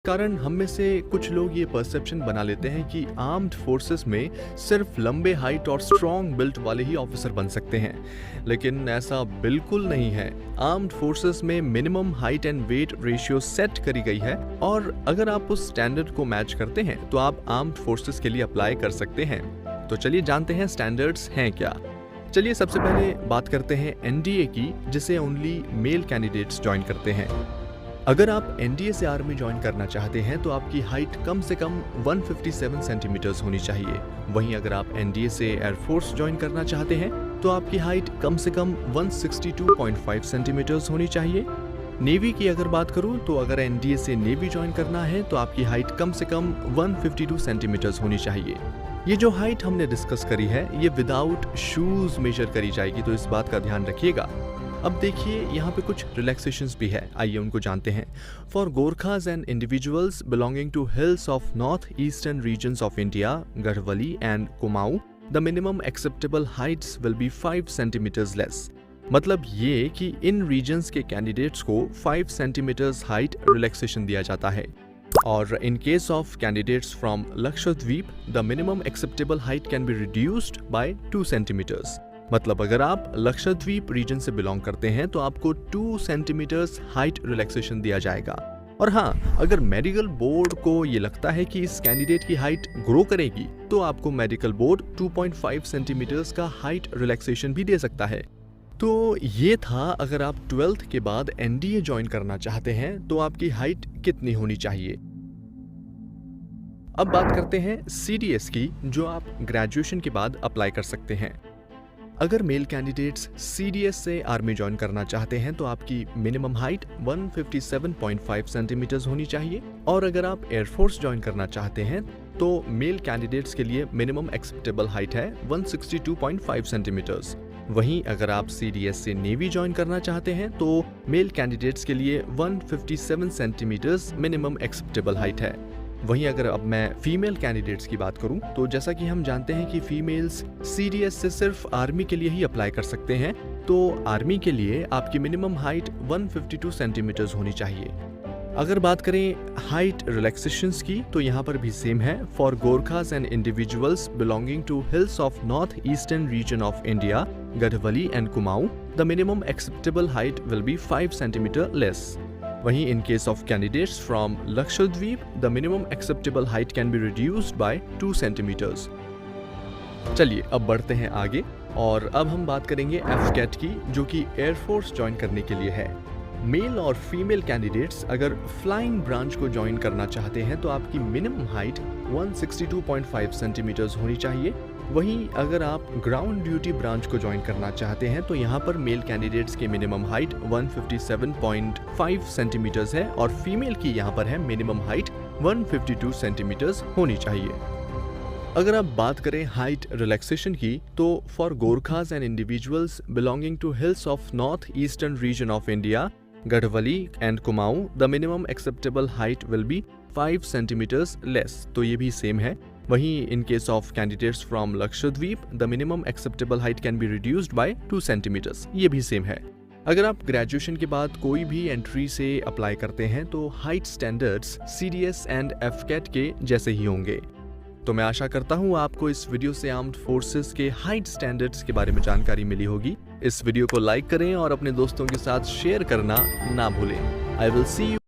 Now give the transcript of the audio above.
कारण हम में से कुछ लोग ये परसेप्शन बना लेते हैं कि आर्म्ड फोर्सेस में सिर्फ लंबे हाइट और स्ट्रॉन्ग बिल्ट वाले ही ऑफिसर बन सकते हैं, लेकिन ऐसा बिल्कुल नहीं है। आर्म्ड फोर्सेस में minimum height and weight ratio set करी गई है और अगर आप उस स्टैंडर्ड को मैच करते हैं तो आप आर्म्ड फोर्सेस के लिए अप्लाई कर सकते हैं। तो चलिए जानते हैं स्टैंडर्ड्स हैं क्या। चलिए सबसे पहले बात करते हैं एनडीए की, जिसे ओनली मेल कैंडिडेट्स ज्वाइन करते हैं। अगर आप एनडीए से आर्मी ज्वाइन करना चाहते हैं तो आपकी हाइट कम से कम 157 सेंटीमीटर्स होनी चाहिए। वहीं अगर आप एनडीए से एयरफोर्स ज्वाइन करना चाहते हैं तो आपकी हाइट कम से कम 162.5 सेंटीमीटर्स होनी चाहिए। नेवी की अगर बात करूं तो अगर एनडीए से नेवी ज्वाइन करना है तो आपकी हाइट कम से कम 152 सेंटीमीटर्स होनी चाहिए। ये जो हाइट हमने डिस्कस करी है ये विदाउट शूज मेजर करी जाएगी, तो इस बात का ध्यान रखिएगा। अब देखिए यहाँ पे कुछ रिलैक्सेशंस भी है, आइए उनको जानते हैं। For Gorkhas and individuals belonging to hills of north eastern regions of India, Garhwali and Kumaon, the minimum acceptable heights will be 5 centimetres less. मतलब ये कि इन रीजन्स के कैंडिडेट्स को 5 सेंटीमीटर्स हाइट रिलैक्सेशन दिया जाता है। और in case of candidates from Lakshadweep, the minimum acceptable height can be reduced by 2 centimetres. मतलब अगर आप लक्षद्वीप रीजन से बिलोंग करते हैं तो आपको 2 सेंटीमीटर्स हाइट रिलैक्सेशन दिया जाएगा। और हाँ, अगर मेडिकल बोर्ड को ये लगता है कि इस कैंडिडेट की हाइट ग्रो करेगी तो आपको मेडिकल बोर्ड 2.5 सेंटीमीटर्स का हाइट रिलैक्सेशन भी दे सकता है। तो ये था अगर आप 12th के बाद एनडीए ज्वाइन करना चाहते हैं तो आपकी हाइट कितनी होनी चाहिए। अब बात करते हैं सीडीएस की, जो आप ग्रेजुएशन के बाद अप्लाई कर सकते हैं। अगर मेल कैंडिडेट्स सीडीएस से आर्मी ज्वाइन करना चाहते हैं तो आपकी मिनिमम हाइट 157.5 सेंटीमीटर्स होनी चाहिए। और अगर आप एयरफोर्स ज्वाइन करना चाहते हैं तो मेल कैंडिडेट्स के लिए मिनिमम एक्सेप्टेबल हाइट है 162.5 सेंटीमीटर्स। वहीं अगर आप सीडीएस से नेवी ज्वाइन करना चाहते हैं तो मेल कैंडिडेट्स के लिए 157 सेंटीमीटर्स मिनिमम एक्सेप्टेबल हाइट है। वहीं अगर अब मैं फीमेल कैंडिडेट्स की बात करूं तो जैसा कि हम जानते हैं कि फीमेल्स सीडीएस से सिर्फ आर्मी के लिए ही अप्लाई कर सकते हैं, तो आर्मी के लिए आपकी मिनिमम हाइट 152 सेंटीमीटर्स होनी चाहिए। अगर बात करें हाइट रिलैक्सेशंस की तो यहाँ पर भी सेम है। For Gorkhas and individuals belonging to hills of north eastern region of India, Garhwali and Kumaon, the minimum acceptable height will be 5 centimetre less. वहीं in case of candidates from Lakshadweep, the minimum acceptable height can be reduced by 2 centimeters. चलिए अब बढ़ते हैं आगे और अब हम बात करेंगे एफकेट की, जो कि एयरफोर्स ज्वाइन करने के लिए है। मेल और फीमेल कैंडिडेट्स अगर फ्लाइंग ब्रांच को ज्वाइन करना चाहते हैं तो आपकी मिनिमम हाइट 162.5 सेंटीमीटर्स होनी चाहिए। वहीं अगर आप ग्राउंड ड्यूटी ब्रांच को ज्वाइन करना चाहते हैं तो यहाँ पर मेल कैंडिडेट्स की मिनिमम हाइट 157.5 सेंटीमीटर्स है और फीमेल की यहाँ पर है मिनिमम हाइट 152 सेंटीमीटर्स होनी चाहिए। अगर आप बात करें हाइट रिलैक्सेशन की तो for Gorkhas and individuals belonging to hills of north eastern region of India, Garhwali and Kumaon, the minimum acceptable height will be 5 centimetres less. तो ये भी सेम है। वहीं in case of candidates from Lakshadweep, the minimum acceptable height can be reduced by 2 centimetres. ये भी same है। अगर आप ग्रेजुएशन के बाद कोई भी एंट्री से अप्लाई करते हैं तो हाइट स्टैंडर्ड्स सीडीएस एंड एफकेट के जैसे ही होंगे। तो मैं आशा करता हूँ आपको इस वीडियो से आर्म्ड फोर्सेस के हाइट स्टैंडर्ड्स के बारे में जानकारी मिली होगी। इस वीडियो को लाइक करें और अपने दोस्तों के साथ शेयर करना ना भूलें। I will see you